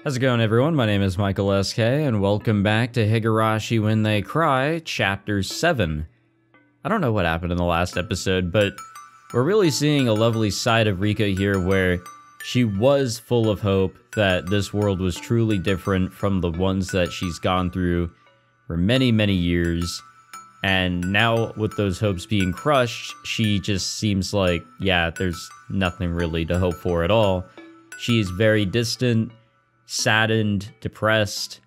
How's it going, everyone? My name is Michael SK, and welcome back to Higurashi When They Cry, Chapter 7. I don't know what happened in the last episode, but we're really seeing a lovely side of Rika here where she was full of hope that this world was truly different from the ones that she's gone through for many, many years. And now, with those hopes being crushed, she just seems like, yeah, there's nothing really to hope for at all. She's very distant, saddened, depressed.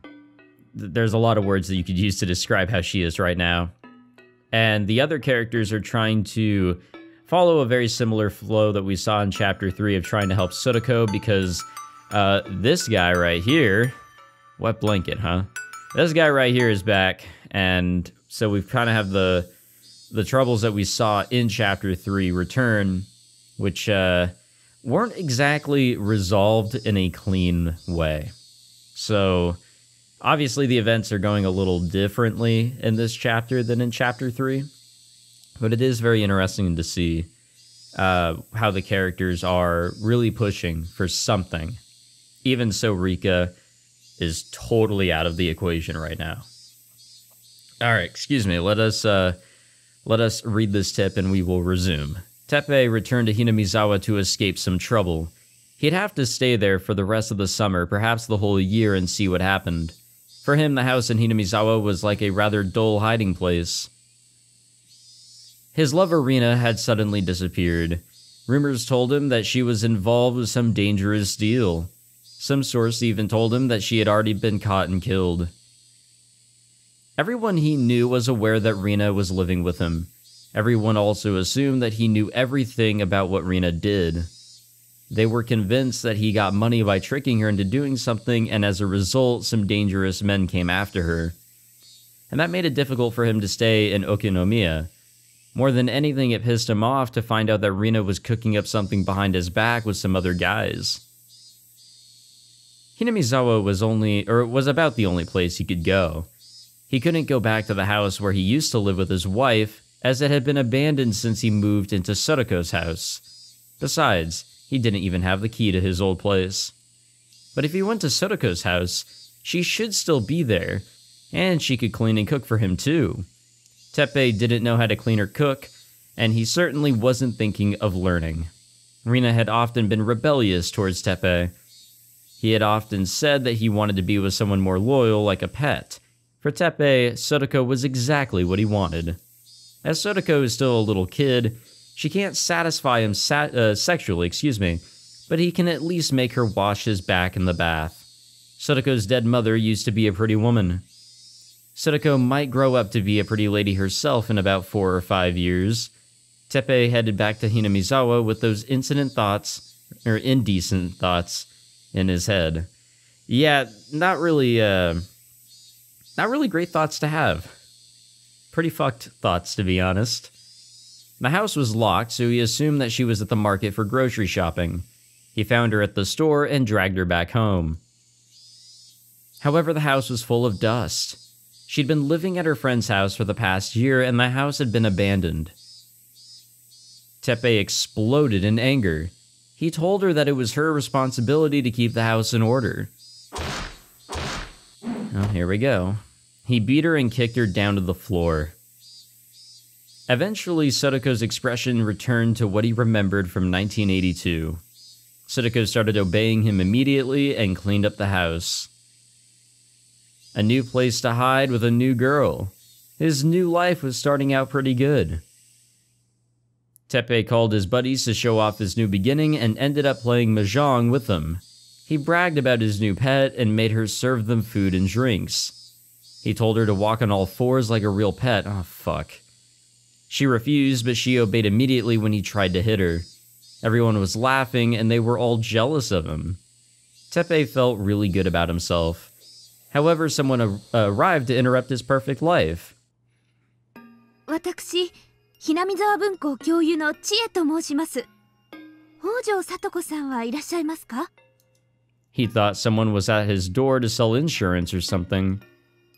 There's a lot of words that you could use to describe how she is right now. And the other characters are trying to follow a very similar flow that we saw in Chapter 3 of trying to help Sudoko because this guy right here, wet blanket, huh? This guy right here is back, and so we've kind of have the troubles that we saw in Chapter 3 return, which weren't exactly resolved in a clean way. So, obviously the events are going a little differently in this chapter than in Chapter 3, but it is very interesting to see how the characters are really pushing for something. Even so, Rika is totally out of the equation right now. Alright, excuse me, let us read this tip and we will resume. Teppei returned to Hinamizawa to escape some trouble. He'd have to stay there for the rest of the summer, perhaps the whole year, and see what happened. For him, the house in Hinamizawa was like a rather dull hiding place. His lover Rina had suddenly disappeared. Rumors told him that she was involved with some dangerous deal. Some source even told him that she had already been caught and killed. Everyone he knew was aware that Rina was living with him. Everyone also assumed that he knew everything about what Rina did. They were convinced that he got money by tricking her into doing something, and as a result, some dangerous men came after her. And that made it difficult for him to stay in Okinomiya. More than anything, it pissed him off to find out that Rina was cooking up something behind his back with some other guys. Hinamizawa was about the only place he could go. He couldn't go back to the house where he used to live with his wife, as it had been abandoned since he moved into Sudoko's house. Besides, he didn't even have the key to his old place. But if he went to Sudoko's house, she should still be there, and she could clean and cook for him too. Teppei didn't know how to clean or cook, and he certainly wasn't thinking of learning. Rina had often been rebellious towards Teppei. He had often said that he wanted to be with someone more loyal, like a pet. For Teppei, Sudoko was exactly what he wanted. As Sudoko is still a little kid, she can't satisfy him sexually, but he can at least make her wash his back in the bath. Sudoko's dead mother used to be a pretty woman. Sudoko might grow up to be a pretty lady herself in about 4 or 5 years. Teppei headed back to Hinamizawa with those indecent thoughts in his head. Yeah, not really great thoughts to have. Pretty fucked thoughts, to be honest. The house was locked, so he assumed that she was at the market for grocery shopping. He found her at the store and dragged her back home. However, the house was full of dust. She'd been living at her friend's house for the past year, and the house had been abandoned. Teppei exploded in anger. He told her that it was her responsibility to keep the house in order. Oh, here we go. He beat her and kicked her down to the floor. Eventually, Sudoko's expression returned to what he remembered from 1982. Sudoko started obeying him immediately and cleaned up the house. A new place to hide with a new girl. His new life was starting out pretty good. Teppei called his buddies to show off his new beginning and ended up playing mahjong with them. He bragged about his new pet and made her serve them food and drinks. He told her to walk on all fours like a real pet. Oh, fuck. She refused, but she obeyed immediately when he tried to hit her. Everyone was laughing, and they were all jealous of him. Teppei felt really good about himself. However, someone arrived to interrupt his perfect life. 私、Hinamizawa文庫教諭の千恵と申します。北条聡子さんはいらっしゃいますか? He thought someone was at his door to sell insurance or something,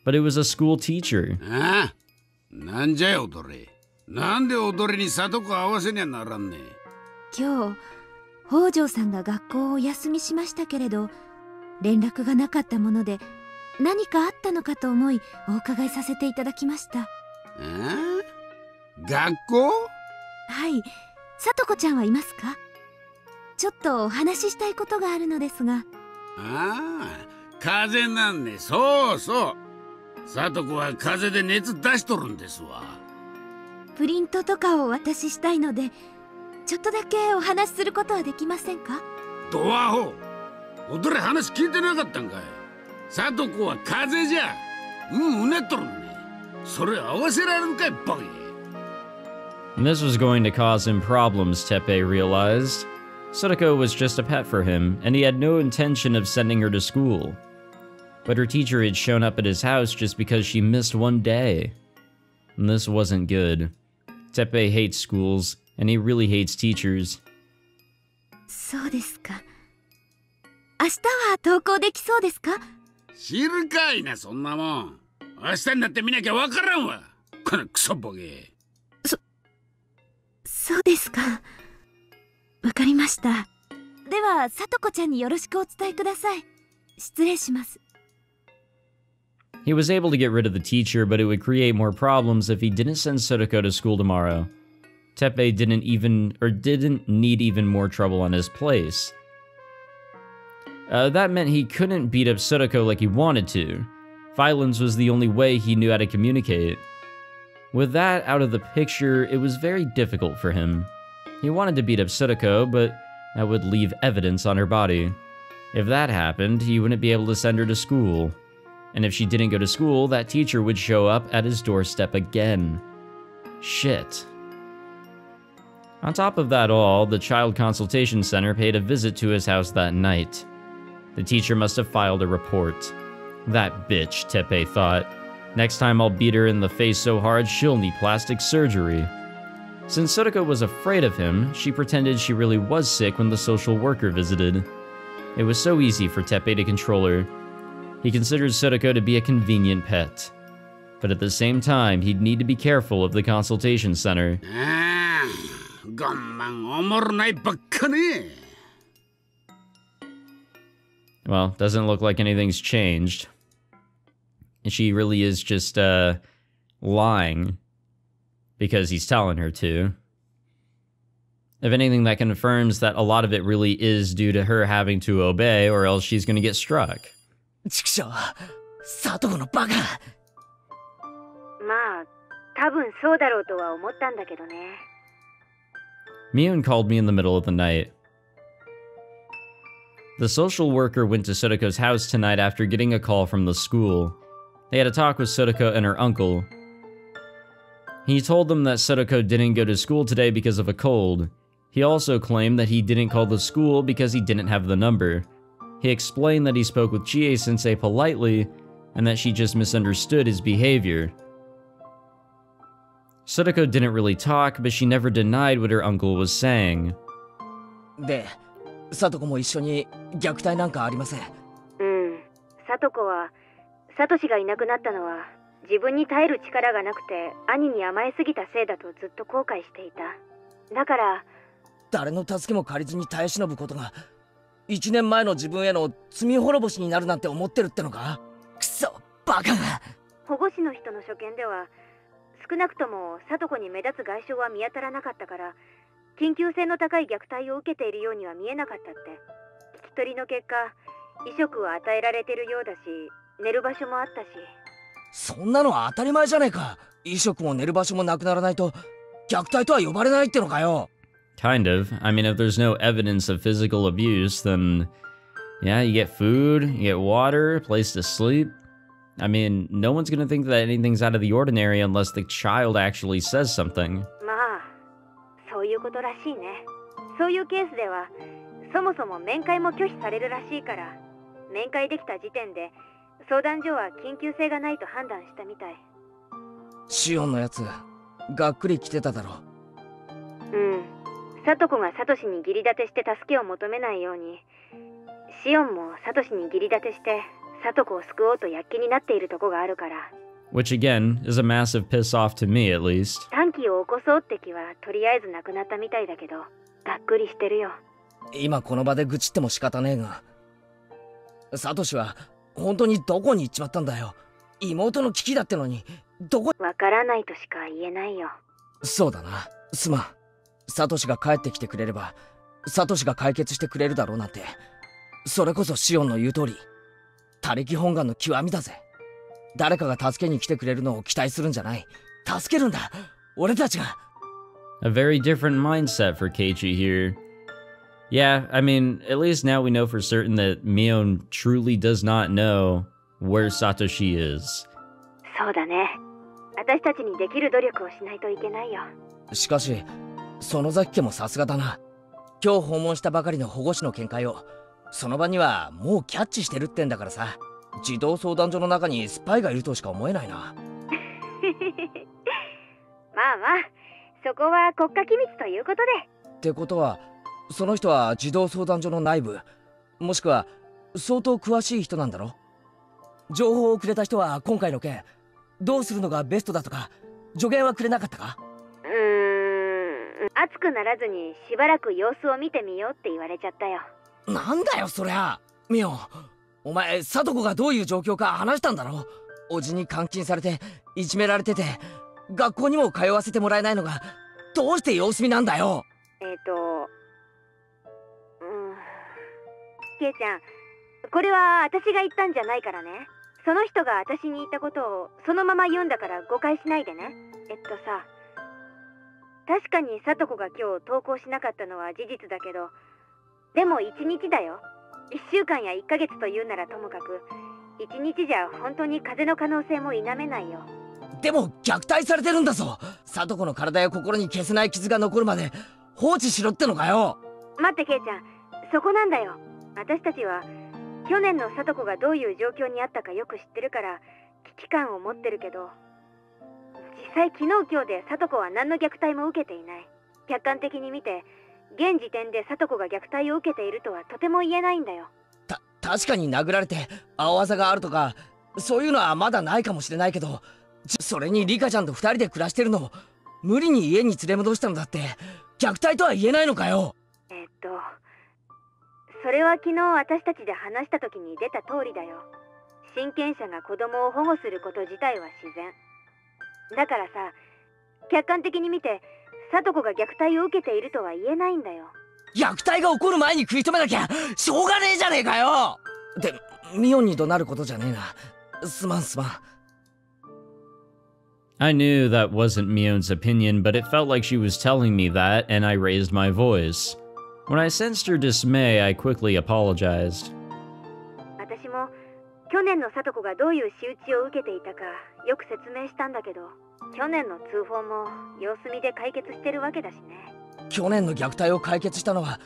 but it was a school teacher. ああ、なんじゃよ、踊り。なんで踊りに聡子合わせにゃならんね。今日、北条さんが学校をお休みしましたけれど、連絡がなかったもので、何かあったのかと思いお伺いさせていただきました。学校？はい、さとこちゃんはいますか？ちょっとお話ししたいことがあるのですが。ああ、風邪なんね。そうそう。さとこは風邪で熱出しとるんですわ。プリントとかをお渡ししたいので、ちょっとだけお話しすることはできませんか？ドアホ、踊れ話聞いてなかったんかい。さとこは風邪じゃ。うねっとるね。それ合わせられるかい、バカ。This was going to cause him problems, Teppei realized. Sadako was just a pet for him, and he had no intention of sending her to school. But her teacher had shown up at his house just because she missed one day. And this wasn't good. Teppei hates schools, and he really hates teachers. そうですか。明日は登校できそうですか？知るかいな、そんなもん。明日になって見なきゃわからんわ。このクソボケ。そうですか。わかりました。では、さとこちゃんによろしくお伝えください。失礼します。He was able to get rid of the teacher, but it would create more problems if he didn't send Sadako to school tomorrow. Teppei didn't need even more trouble on his place. That meant he couldn't beat up Sadako like he wanted to. Violence was the only way he knew how to communicate. With that out of the picture, it was very difficult for him. He wanted to beat up Sadako, but that would leave evidence on her body. If that happened, he wouldn't be able to send her to school. And if she didn't go to school, that teacher would show up at his doorstep again. Shit. On top of that all, the Child Consultation Center paid a visit to his house that night. The teacher must have filed a report. That bitch, Teppei thought. Next time I'll beat her in the face so hard she'll need plastic surgery. Since Sadako was afraid of him, she pretended she really was sick when the social worker visited. It was so easy for Teppei to control her. He considered Sadako to be a convenient pet. But at the same time, he'd need to be careful of the consultation center. Well, doesn't look like anything's changed. And she really is just, lying. Because he's telling her to. If anything, that confirms that a lot of it really is due to her having to obey, or else she's gonna get struck. ちくしょう、サトコのバカ。まあ、多分そうだろうとは思ったんだけどね。Miyun called me in the middle of the night. The social worker went to Sodako's house tonight after getting a call from the school. They had a talk with Sadako and her uncle. He told them that Sadako didn't go to school today because of a cold. He also claimed that he didn't call the school because he didn't have the number. He explained that he spoke with Chie-sensei politely, and that she just misunderstood his behavior. Sadako didn't really talk, but she never denied what her uncle was saying. で、サトコも一緒に虐待なんかありません。サトコは、サトシがいなくなったのは、自分に耐える力がなくて兄に甘えすぎたせいだとずっと後悔していた。だから、誰の助けも借りずに耐え忍ぶことが1年前の自分への罪滅ぼしになるなんて思ってるってのか？くそ、バカが。保護司の人の所見では、少なくともサトコに目立つ外傷は見当たらなかったから、緊急性の高い虐待を受けているようには見えなかったって。聞き取りの結果、衣食は与えられてるようだし、寝る場所もあったし。そんなのは当たり前じゃねえか。衣食も寝る場所もなくならないと虐待とは呼ばれないってのかよ。Kind of. I mean, if there's no evidence of physical abuse, then yeah, you get food, you get water, a place to sleep. I mean, no one's gonna think that anything's out of the ordinary unless the child actually says something. まあ、そういうことらしいね。そういうケースでは、そもそも面会も拒否されるらしいから、面会できた時点で相談所は緊急性がないと判断したみたい。シオンのやつ、がっくり来てただろ。サトコがサトシに義理立てして助けを求めないように、シオンもサトシに義理立てしてサトコを救おうと躍起になっているとこがあるから。Which again is a massive piss off to me, at least. 短期を起こそうって気はとりあえずなくなったみたいだけど、がっくりしてるよ。今この場で愚痴っても仕方ねえが、サトシは本当にどこに行っちまったんだよ。妹の危機だってのに、どこ。わからないとしか言えないよ。そうだな、すまん。サトシが帰ってきてくれれば、サトシが解決してくれるだろうなんて。それこそシオンの言う通り、他力本願の極みだぜ。誰かが助けに来てくれるのを期待するんじゃない。助けるんだ、俺たちが。A very different mindset for Keiichi here. Yeah, I mean, at least now we know for certain that Mion truly does not know where Satoshi is. そうだね。私たちにできる努力をしないといけないよ。しかし、園崎家もさすがだな。今日訪問したばかりの保護司の見解を、その場にはもうキャッチしてるってんだからさ。児童相談所の中にスパイがいるとしか思えないな。まあまあ、そこは国家機密ということで。ってことは、その人は児童相談所の内部、もしくは相当詳しい人なんだろ。情報をくれた人は今回の件、どうするのがベストだとか助言はくれなかったか。熱くならずにしばらく様子を見てみようって言われちゃったよ。なんだよそりゃ。ミオ、お前聡子がどういう状況か話したんだろ。おじに監禁されていじめられてて、学校にも通わせてもらえないのがどうして様子見なんだよ。ケイちゃん、これは私が言ったんじゃないからね。その人が私に言ったことをそのまま言うんだから誤解しないでね。さ、確かに聡子が今日登校しなかったのは事実だけど、でも1日だよ。1週間や1ヶ月というならともかく、1日じゃ本当に風邪の可能性も否めないよ。でも虐待されてるんだぞ。聡子の体や心に消せない傷が残るまで放置しろってのかよ。待ってケイちゃん、そこなんだよ。私たちは去年の聡子がどういう状況にあったかよく知ってるから危機感を持ってるけど、実際昨日今日で聡子は何の虐待も受けていない。客観的に見て現時点で聡子が虐待を受けているとはとても言えないんだよ。確かに殴られて青あざがあるとかそういうのはまだないかもしれないけど、それにリカちゃんと2人で暮らしてるのを無理に家に連れ戻したのだって虐待とは言えないのかよ。それは昨日私たちで話した時に出た通りだよ。親権者が子供を保護すること自体は自然だからさ、客観的に見て聡子が虐待を受けているとは言えないんだよ。虐待が起こる前に食い止めなきゃしょうがねえじゃねえかよ。ってミオンに怒鳴ることじゃねえな。すまん。I knew that wasn't Mion's opinion, but it felt like she was telling me that, and I raised my voice. When I sensed her dismay, I quickly apologized. 私も去年の聡子がどういう仕打ちを受けていたかよく説明したんだけど、去年の通報も様子見で解決してるわけだしね。去年の虐待を解決したのは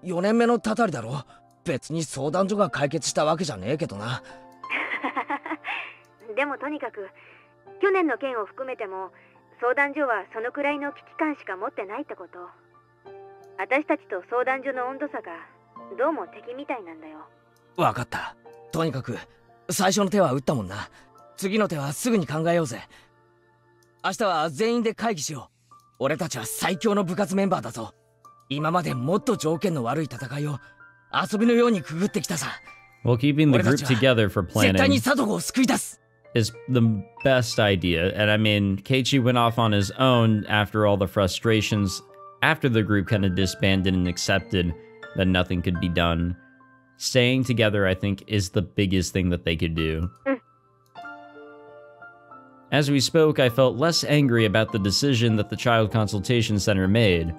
4年目のたたりだろ。別に相談所が解決したわけじゃねえけどな。でもとにかく去年の件を含めても相談所はそのくらいの危機感しか持ってないってこと。私たちと相談所の温度差がどうも敵みたいなんだよ。わかった。とにかく最初の手は打ったもんな。次の手はすぐに考えようぜ。明日は全員で会議しよう。俺たちは最強の部活メンバーだぞ。今までもっと条件の悪い戦いを遊びのようにくぐってきたさ。Well, keeping the group together for 絶対に planning 聡子を救い出す is the best idea. And I mean, Keiichi went off on his own after all the frustrations, after the group kind of disbanded and accepted that nothing could be done. Staying together, I think, is the biggest thing that they could do. As we spoke, I felt less angry about the decision that the Child Consultation Center made.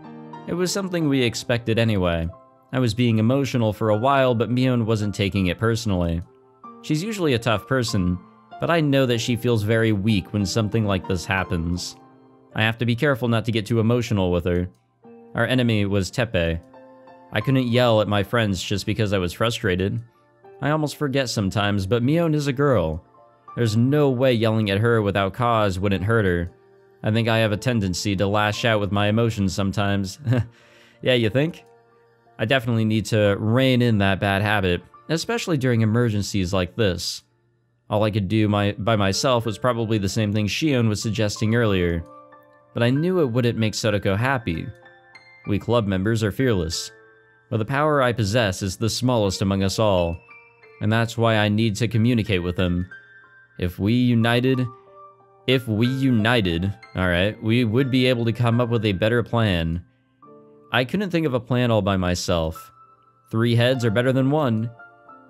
It was something we expected anyway. I was being emotional for a while, but Mion wasn't taking it personally. She's usually a tough person, but I know that she feels very weak when something like this happens. I have to be careful not to get too emotional with her. Our enemy was Tepe. I couldn't yell at my friends just because I was frustrated. I almost forget sometimes, but Mion is a girl. There's no way yelling at her without cause wouldn't hurt her. I think I have a tendency to lash out with my emotions sometimes. Yeah, you think? I definitely need to rein in that bad habit, especially during emergencies like this. All I could do by myself was probably the same thing Shion was suggesting earlier, but I knew it wouldn't make Sotoko happy. We club members are fearless, but the power I possess is the smallest among us all. And that's why I need to communicate with him. If we united, alright, we would be able to come up with a better plan. I couldn't think of a plan all by myself. 3 heads are better than 1.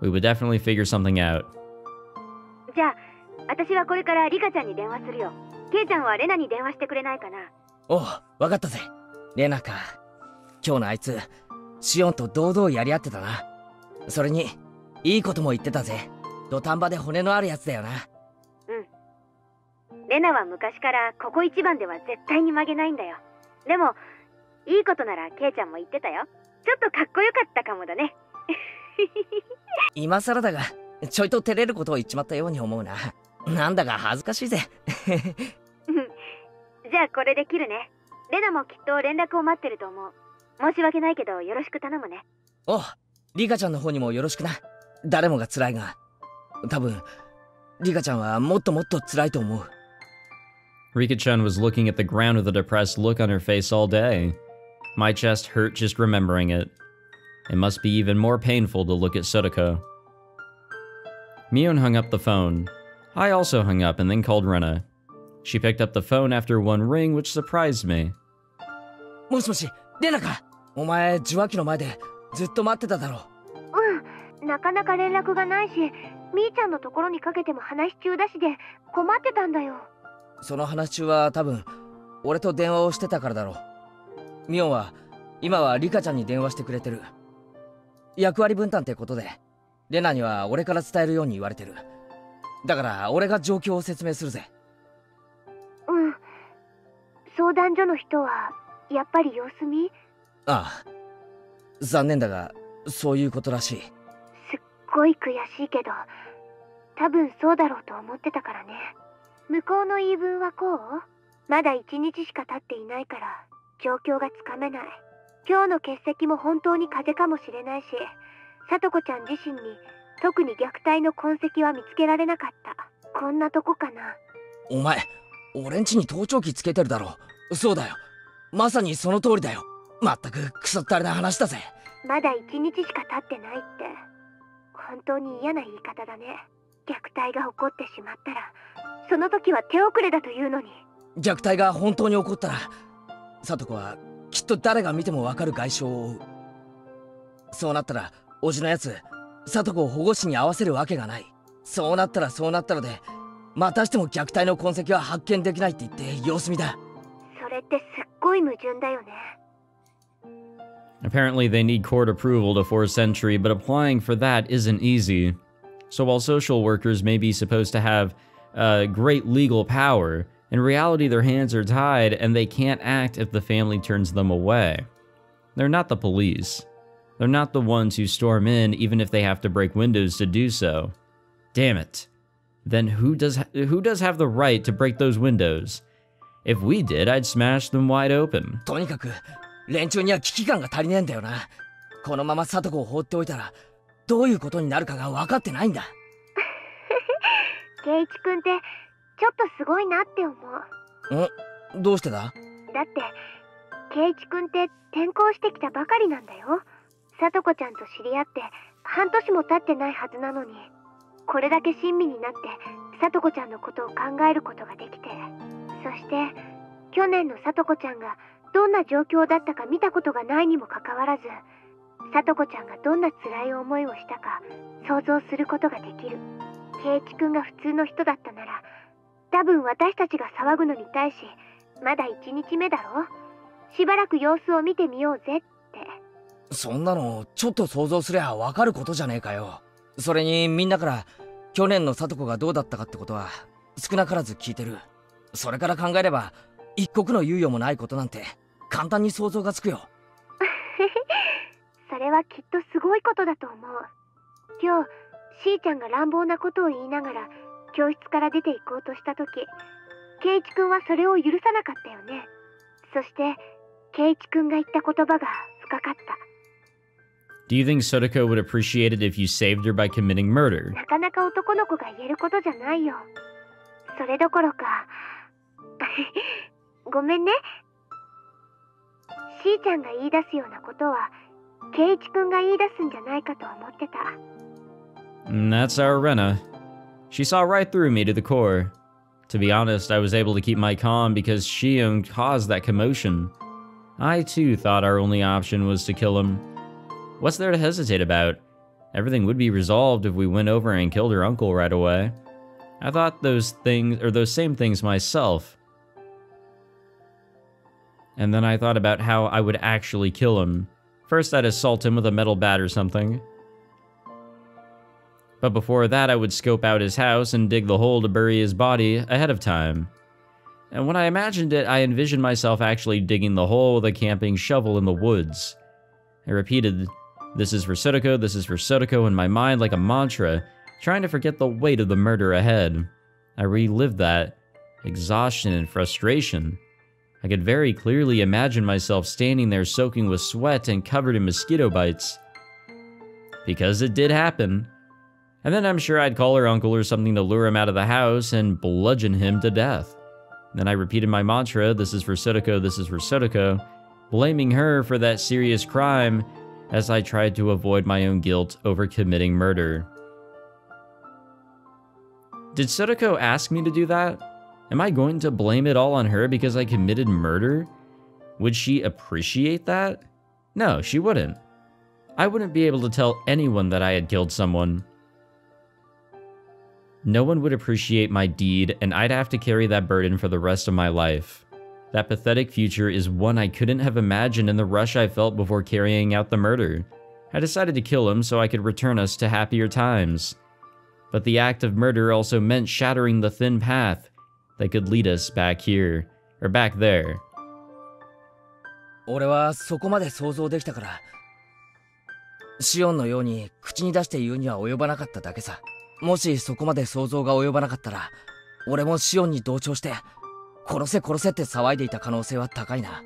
We would definitely figure something out. じゃあ、私はこれからリカちゃんに電話するよ。ケイちゃんはレナに電話してくれないかな。おう、わかったぜ。レナか。今日のあいつ、シオンと堂々やり合ってたな。それに、いいことも言ってたぜ。土壇場で骨のあるやつだよな。うん。レナは昔からここ一番では絶対に曲げないんだよ。でも、いいことならケイちゃんも言ってたよ。ちょっとかっこよかったかもだね。今更だが、ちょいと照れることを言っちまったように思うな。なんだか恥ずかしいぜ。じゃあこれで切るね。レナもきっと連絡を待ってると思う。申し訳ないけどよろしく頼むね。おう、リカちゃんの方にもよろしくな。誰もが辛いが、多分リカちゃんはもっともっと辛いと思う。Rika-chan was looking at the ground with a depressed look on her face all day. My chest hurt just remembering it. It must be even more painful to look at Sotoko. Mion hung up the phone. I also hung up and then called Rena. She picked up the phone after one ring, which surprised me. もしもし、レナか。お前、受話器の前でずっと待ってただろ。うん、なかなか連絡がないし、みーちゃんのところにかけても話中だしで困ってたんだよ。その話中は多分、俺と電話をしてたからだろう。ミオンは、今はリカちゃんに電話してくれてる。役割分担ってことで、レナには俺から伝えるように言われてる。だから、俺が状況を説明するぜ。うん。相談所の人は、やっぱり様子見？ああ。残念だが、そういうことらしい。すっごい悔しいけど、多分そうだろうと思ってたからね。向こうの言い分はこう？まだ1日しか経っていないから、状況がつかめない。今日の欠席も本当に風邪かもしれないし、さとこちゃん自身に特に虐待の痕跡は見つけられなかった。こんなとこかな。お前、俺んちに盗聴器つけてるだろ。そうだよ。まさにその通りだよ。まったくクソったれな話だぜ。まだ1日しか経ってないって、本当に嫌な言い方だね。虐待が起こってしまったら、その時は手遅れだというのに。虐待が本当に起こったら、さとこはきっと誰が見てもわかる外傷を負う。そうなったら、おじのやつ、さとこを保護士に会わせるわけがない。そうなったらで、またしても虐待の痕跡は発見できないって言って様子見だ。それってすっごい矛盾だよね。Apparently they need court approval to force entry, but applying for that isn't easy. So while social workers may be supposed to have great legal power, in reality their hands are tied and they can't act if the family turns them away. They're not the police. They're not the ones who storm in even if they have to break windows to do so. Damn it. Then who does have the right to break those windows? If we did, I'd smash them wide open. とにかく連中には危機感が足りねえんだよな。このままさとこを放っておいたらどういうことになるかが分かってないんだ。圭一君ってちょっとすごいなって思う。どうしてだ？だって圭一君って転校してきたばかりなんだよ。さとこちゃんと知り合って半年も経ってないはずなのに、これだけ親身になってさとこちゃんのことを考えることができて、そして去年のさとこちゃんがどんな状況だったか見たことがないにもかかわらず、さとこちゃんがどんな辛い思いをしたか想像することができる。圭一君が普通の人だったなら、多分私たちが騒ぐのに対し、まだ1日目だろ？しばらく様子を見てみようぜって。そんなのちょっと想像すりゃ分かることじゃねえかよ。それにみんなから去年のさとこがどうだったかってことは少なからず聞いてる。それから考えれば一刻の猶予もないことなんて簡単に想像がつくよ。それはきっとすごいことだと思う。今日しーちゃんが乱暴なことを言いながら教室から出て行こうとした時、圭一君はそれを許さなかったよね。そして圭一君が言った言葉が深かった。Do you think Sotoko would appreciate it if you saved her by committing murder? なかなか男の子が言えることじゃないよ。それどころかごめんね。しーちゃんが言い出すようなことは圭一君が言い出すんじゃないかと思ってた。And that's our Rena. She saw right through me to the core. To be honest, I was able to keep my calm because Shion caused that commotion. I too thought our only option was to kill him. What's there to hesitate about? Everything would be resolved if we went over and killed her uncle right away. I thought those same things myself. And then I thought about how I would actually kill him. First, I'd assault him with a metal bat or something. But before that, I would scope out his house and dig the hole to bury his body ahead of time. And when I imagined it, I envisioned myself actually digging the hole with a camping shovel in the woods. I repeated, "This is for Sotoko, this is for Sotoko," in my mind like a mantra, trying to forget the weight of the murder ahead. I relived that. Exhaustion and frustration. I could very clearly imagine myself standing there soaking with sweat and covered in mosquito bites. Because it did happen. And then I'm sure I'd call her uncle or something to lure him out of the house and bludgeon him to death. Then I repeated my mantra, "This is for Sotoko, this is for Sotoko," blaming her for that serious crime as I tried to avoid my own guilt over committing murder. Did Sotoko ask me to do that? Am I going to blame it all on her because I committed murder? Would she appreciate that? No, she wouldn't. I wouldn't be able to tell anyone that I had killed someone. No one would appreciate my deed, and I'd have to carry that burden for the rest of my life. That pathetic future is one I couldn't have imagined in the rush I felt before carrying out the murder. I decided to kill him so I could return us to happier times. But the act of murder also meant shattering the thin path that could lead us back here, or back there. 俺はそこまで想像できたから、シオンのように口に出して言うには及ばなかっただけさ。もしそこまで想像が及ばなかったら、俺もシオンに同調して殺せ殺せって騒いでいた可能性は高いな。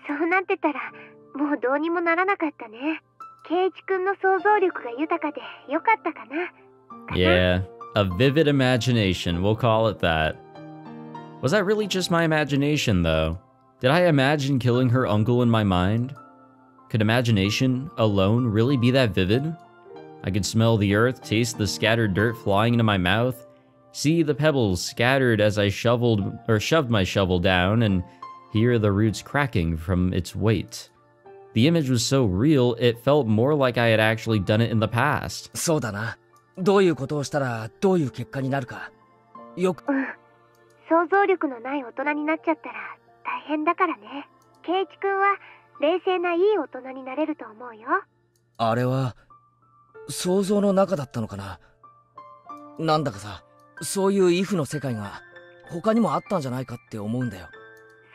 そうなってたらもうどうにもならなかったね。ケイチ君の想像力が豊かでよかったかな。Yeah, a vivid imagination, we'll call it that. Was that really just my imagination, though? Did I imagine killing her uncle in my mind? Could imagination alone really be that vivid? I could smell the earth, taste the scattered dirt flying into my mouth, see the pebbles scattered as I shoved my shovel down, and hear the roots cracking from its weight. The image was so real, it felt more like I had actually done it in the past. そうだな。どういうことをしたらどういう結果になるか。よく。想像力のない大人になっちゃったら大変だからね。ケイチ君は冷静ないい大人になれると思うよ。あれは想像の中だったのかな。なんだかさ、そういうイフの世界が他にもあったんじゃないかって思うんだよ。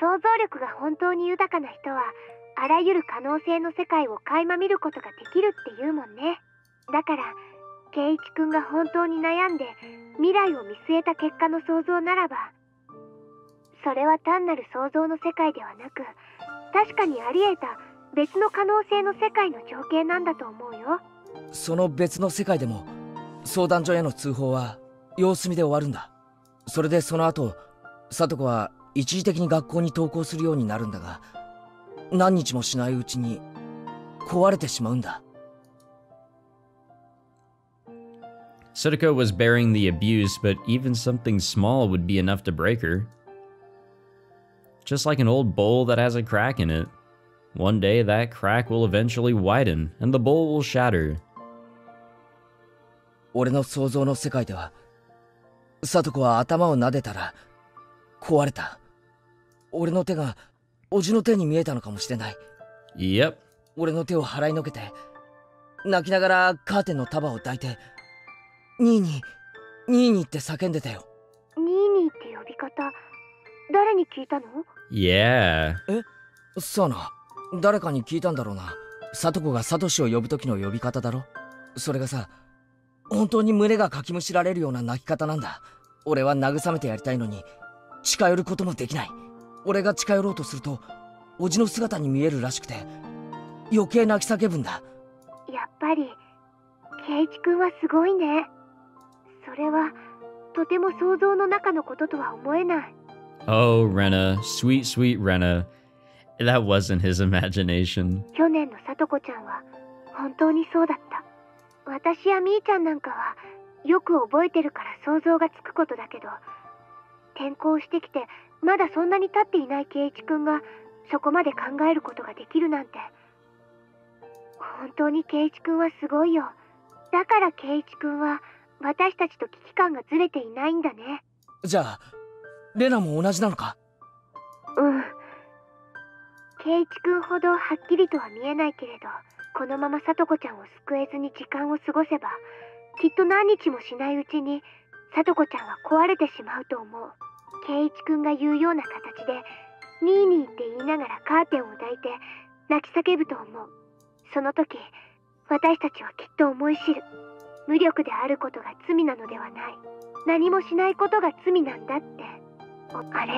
想像力が本当に豊かな人はあらゆる可能性の世界を垣間見ることができるって言うもんね。だからケイチ君が本当に悩んで未来を見据えた結果の想像ならば、それは単なる想像の世界ではなく、確かにあり得た別の可能性の世界の情景なんだと思うよ。その別の世界でも相談所への通報は様子見で終わるんだ。それでその後、聡子は一時的に学校に登校するようになるんだが、何日もしないうちに壊れてしまうんだ。Sotoko was bearing the abuse, but even something small would be enough to break her. Just like an old bowl that has a crack in it. One day that crack will eventually widen, and the bowl will shatter. 俺の想像の世界では、聡子は頭を撫でたら壊れた。俺の手がおじの手に見えたのかもしれない。Yep. 俺の手を払いのけて、泣きながらカーテンの束を抱いて、ニーニー、ニーニーって叫んでたよ。ニーニーって呼び方、誰に聞いたの？ Yeah. さあな、誰かに聞いたんだろうな。聡子がサトシを呼ぶ時の呼び方だろ。それがさ、本当に胸がかきむしられるような泣き方なんだ。俺は慰めてやりたいのに近寄ることもできない。俺が近寄ろうとするとおじの姿に見えるらしくて余計泣き叫ぶんだ。やっぱりケイチ君はすごいね。それはとても想像の中のこととは思えない。 Oh, Rena, sweet, sweet Rena. That wasn't his imagination. 去年の聡子ちゃんは本当にそうだった。私やみーちゃんなんかはよく覚えてるから想像がつくことだけど、転校してきてまだそんなに経っていない圭一くんがそこまで考えることができるなんて。本当に圭一くんはすごいよ。だから圭一くんは私たちと危機感がずれていないんだね。じゃあレナも同じなのか？うん。圭一くんほどはっきりとは見えないけれど、このままさとこちゃんを救えずに時間を過ごせば、きっと何日もしないうちにさとこちゃんは壊れてしまうと思う。圭一くんが言うような形でニーニーって言いながらカーテンを抱いて泣き叫ぶと思う。その時私たちはきっと思い知る。無力であることが罪なのではない。何もしないことが罪なんだって。あれ、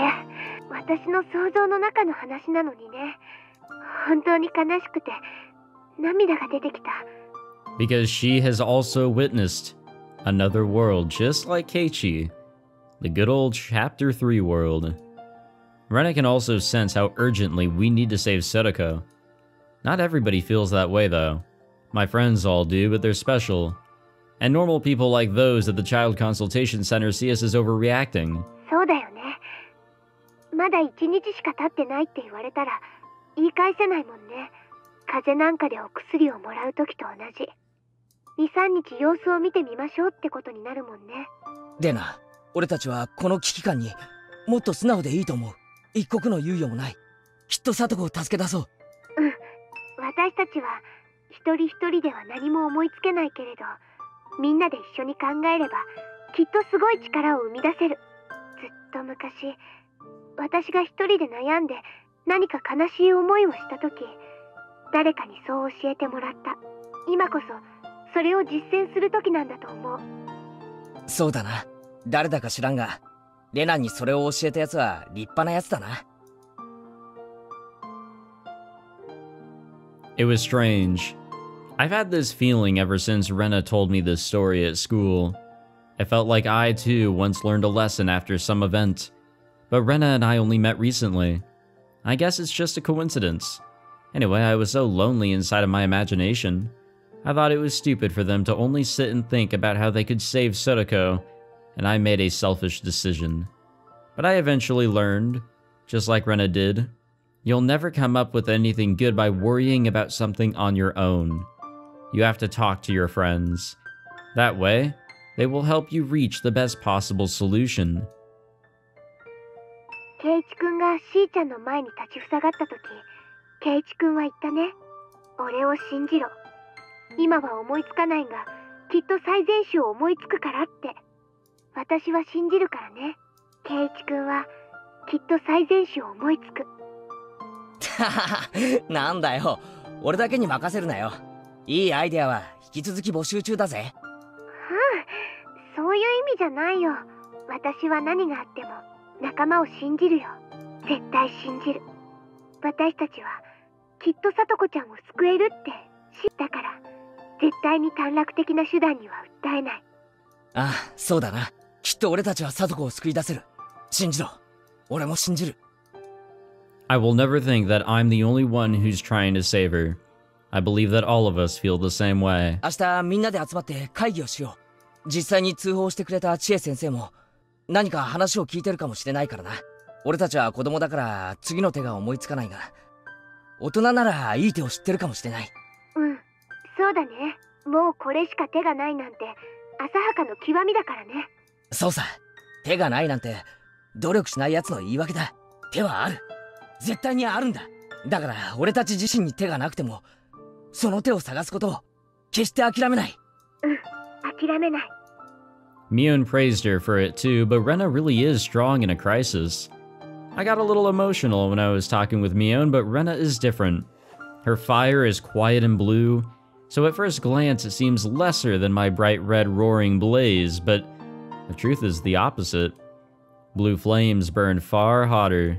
私の想像の中の話なのにね。本当に悲しくて涙が出てきた。Because she has also witnessed another world just like Keiichi, the good old Chapter 3 world. Rena can also sense how urgently we need to save Sadako. Not everybody feels that way though. My friends all do, but they're special. And normal people like those at the Child Consultation Center see us as overreacting. そうだよね。まだ1日しか経ってないって言われたら言い返せないもんね。風邪なんかでお薬をもらう時と同じ。2、3日様子を見てみましょうってことになるもんね。レナ、俺たちはこの危機感にもっと素直でいいと思う。一刻の猶予もない。きっとサトコを助け出そう。うん。私たちは一人一人では何も思いつけないけれど、みんなで一緒に考えればきっとすごい力を生み出せる。ずっと昔、私が一人で悩んで何か悲しい思いをした時、誰かにそう教えてもらった。今こそそれを実践する時なんだと思う。そうだな。誰だか知らんが、レナにそれを教えたやつは立派なやつだな。It was strange. I've had this feeling ever since Rena told me this story at school. I felt like I too once learned a lesson after some event. But Rena and I only met recently. I guess it's just a coincidence. Anyway, I was so lonely inside of my imagination. I thought it was stupid for them to only sit and think about how they could save Sadako, and I made a selfish decision. But I eventually learned, just like Rena did, you'll never come up with anything good by worrying about something on your own. You have to talk to your friends. That way, they will help you reach the best possible solution. 圭一くんがしーちゃんの前に立ちふさがった時、圭一くんは言ったね。俺を信じろ。今は思いつかないが、きっと最善手を思いつくからって。私は信じるからね。圭一くんはきっと最善手を思いつく。なんだよ、俺だけに任せるなよ。いいアイデアは引き続き募集中だぜ。そういう意味じゃないよ。私は何があっても仲間を信じるよ。絶対信じる。私たちはきっとさとこちゃんを救えるって知ったから、絶対に短絡的な手段には訴えない。ああ、そうだな。きっと俺たちはサトコを救い出せる。信じろ。俺も信じる。I will never think that I'm the only one who's trying to save her. I believe that all of us feel the same way. 明日みんなで集まって会議をしよう。実際に通報してくれた千恵先生も何か話を聞いてるかもしれないからな。俺たちは子供だから次の手が思いつかないが、大人ならいい手を知ってるかもしれない。うん、そうだね。もうこれしか手がないなんて浅はかの極みだからね。そうさ、手がないなんて努力しない奴の言い訳だ。手はある。絶対にあるんだ。だから俺たち自身に手がなくても、その手を探すことを決して諦めない。うん、諦めない。Mion praised her for it too, but Rena really is strong in a crisis. I got a little emotional when I was talking with Mion, but Rena is different. Her fire is quiet and blue, so at first glance it seems lesser than my bright red roaring blaze, but the truth is the opposite. Blue flames burn far hotter.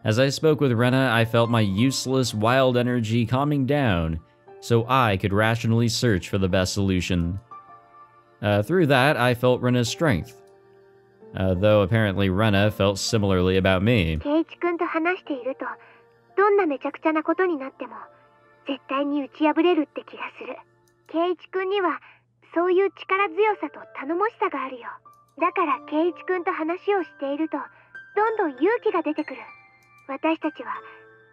As I spoke with Rena, I felt my useless, wild energy calming down, so I could rationally search for the best solution. Through that, I felt Rena's strength. Though apparently Rena felt similarly about me. 圭一君と話していると、どんなめちゃくちゃなことになっても絶対に打ち破れるって気がする。圭一君にはそういう力強さと頼もしさがあるよ。だから圭一君と話をしているとどんどん勇気が出てくる。私たちは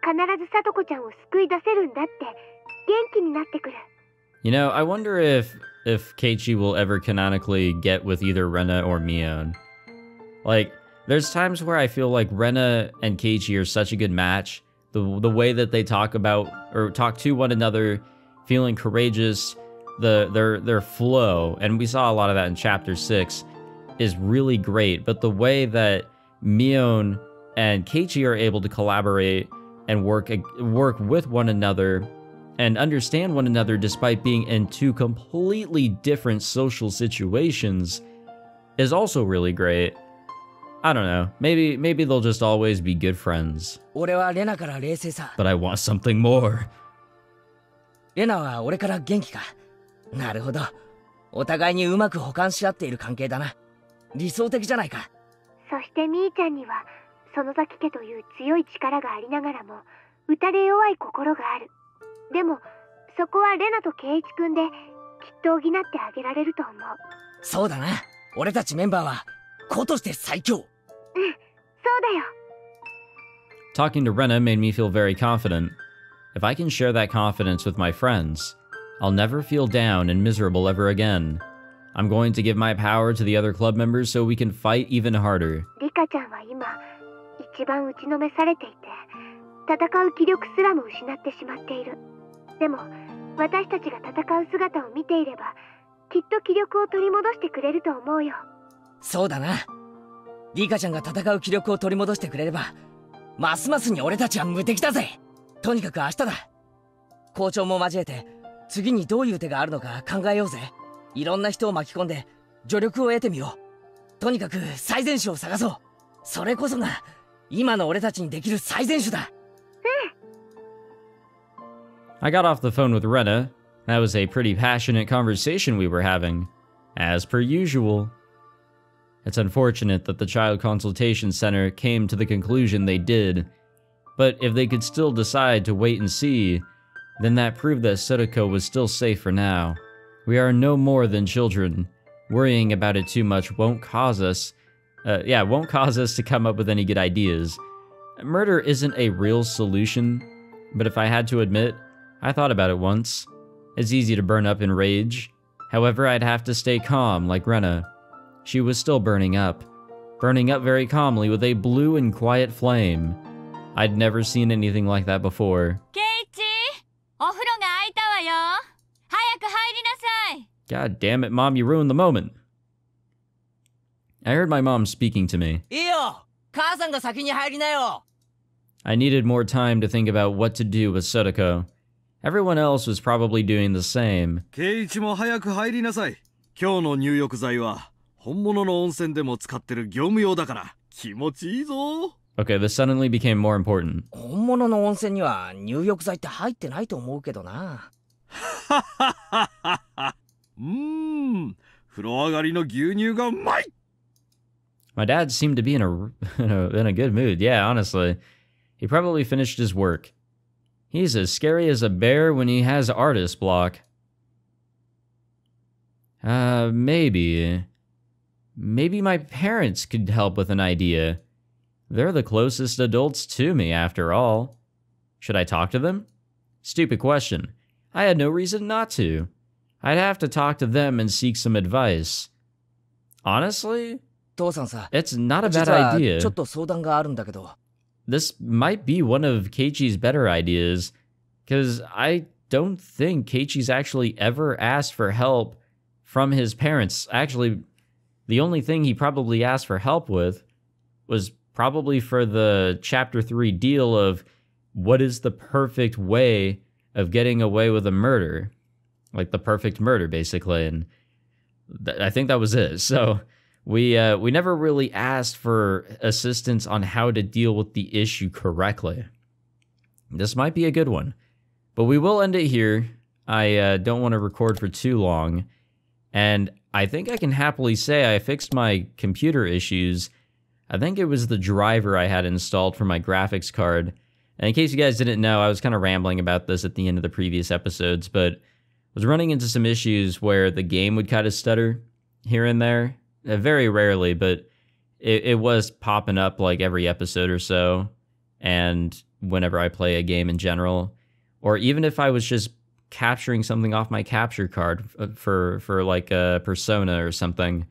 必ずさとこちゃんを救い出せるんだって元気になってくる。You know, I wonder if Keiichi will ever canonically get with either Rena or Mion. Like, there's times where I feel like Rena and Keiichi are such a good match. The way that they talk about or talk to one another, feeling courageous, their flow, and we saw a lot of that in chapter 6, is really great. But the way that Mion and Keiichi are able to collaborate and work with one another and understand one another despite being in two completely different social situations is also really great. I don't know. Maybe they'll just always be good friends. 俺はレナから冷静さ。 But I want something more. レナは俺から元気か。なるほど。お互いにうまく補完し合っている関係だな。理想的じゃないか。そしてみーちゃんには園崎家という強い力がありながらも打たれ弱い心がある。でもそこはレナと圭一君できっと補ってあげられると思う。そうだな。俺たちメンバーは子として最強。そうだよ。 Talking to Rena made me feel very confident. If I can share that confidence with my friends, I'll never feel down and miserable ever again. I'm going to give my power to the other club members so we can fight even harder. リカちゃんは今一番打ちのめされていて戦う気力すらも失ってしまっている。でも私たちが戦う姿を見ていればきっと気力を取り戻してくれると思うよ。そうだな。リカちゃんが戦う気力を取り戻してくれればますますに俺たちは無敵だぜ。とにかく明日だ。校長も交えて次にどういう手があるのか考えようぜ。いろんな人を巻き込んで助力を得てみよう。とにかく最善手を探そう。それこそが今の俺たちにできる最善手だ。I got off the phone with Rena. That was a pretty passionate conversation we were having, as per usual. It's unfortunate that the Child Consultation Center came to the conclusion they did, but if they could still decide to wait and see, then that proved that Sotoko was still safe for now. We are no more than children. Worrying about it too much won't cause us to come up with any good ideas. Murder isn't a real solution, but if I had to admit, I thought about it once. It's easy to burn up in rage. However, I'd have to stay calm like Rena. She was still burning up very calmly with a blue and quiet flame. I'd never seen anything like that before. God damn it, Mom, you ruined the moment. I heard my mom speaking to me. I needed more time to think about what to do with Sotoko. Everyone else was probably doing the same. 圭一も早く入りなさい。今日の入浴剤は本物の温泉でも使ってる業務用だから気持ちいいぞ。 Okay, this suddenly became more important. 本物の温泉には入浴剤って入ってないと思うけどな。風呂上がりの牛乳がうまい。 My dad seemed to be in a good mood. Yeah, honestly. He probably finished his work. He's as scary as a bear when he has artist block. Maybe my parents could help with an idea. They're the closest adults to me, after all. Should I talk to them? Stupid question. I had no reason not to. I'd have to talk to them and seek some advice. Honestly, 父さんさ、 it's not a bad 実は idea. ちょっと相談があるんだけど。 This might be one of Keiichi's better ideas, because I don't think Keiichi's actually ever asked for help from his parents. Actually, the only thing he probably asked for help with was probably for the Chapter 3 deal of what is the perfect way of getting away with a murder. Like the perfect murder, basically, and I think that was it. So we never really asked for assistance on how to deal with the issue correctly. This might be a good one, but we will end it here. I don't want to record for too long, and I think I can happily say I fixed my computer issues. I think it was the driver I had installed for my graphics card. And in case you guys didn't know, I was kind of rambling about this at the end of the previous episodes, but was running into some issues where the game would kind of stutter here and there. Very rarely, but it was popping up like every episode or so. And whenever I play a game in general, or even if I was just capturing something off my capture card for like a persona or something,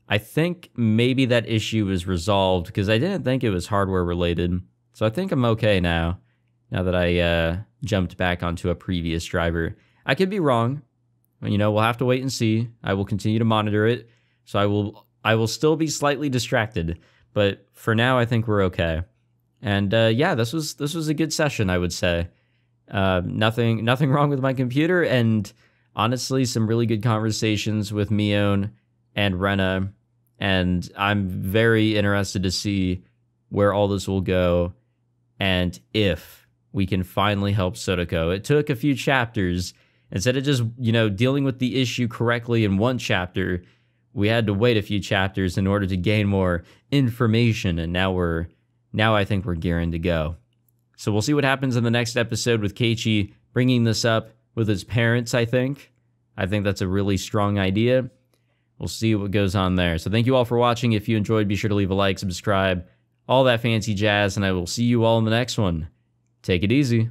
I think maybe that issue was resolved because I didn't think it was hardware related. So I think I'm okay now that I jumped back onto a previous driver. I could be wrong. We'll have to wait and see. I will continue to monitor it. So I will still be slightly distracted, but for now I think we're okay. And yeah, this was a good session, I would say. Nothing wrong with my computer, and honestly, some really good conversations with Mion and Rena, and I'm very interested to see where all this will go, and if we can finally help Sotoko. It took a few chapters. Instead of just, dealing with the issue correctly in one chapter, we had to wait a few chapters in order to gain more information, and now I think we're gearing to go. So we'll see what happens in the next episode with Keiichi bringing this up with his parents, I think. I think that's a really strong idea. We'll see what goes on there. So thank you all for watching. If you enjoyed, be sure to leave a like, subscribe, all that fancy jazz, and I will see you all in the next one. Take it easy.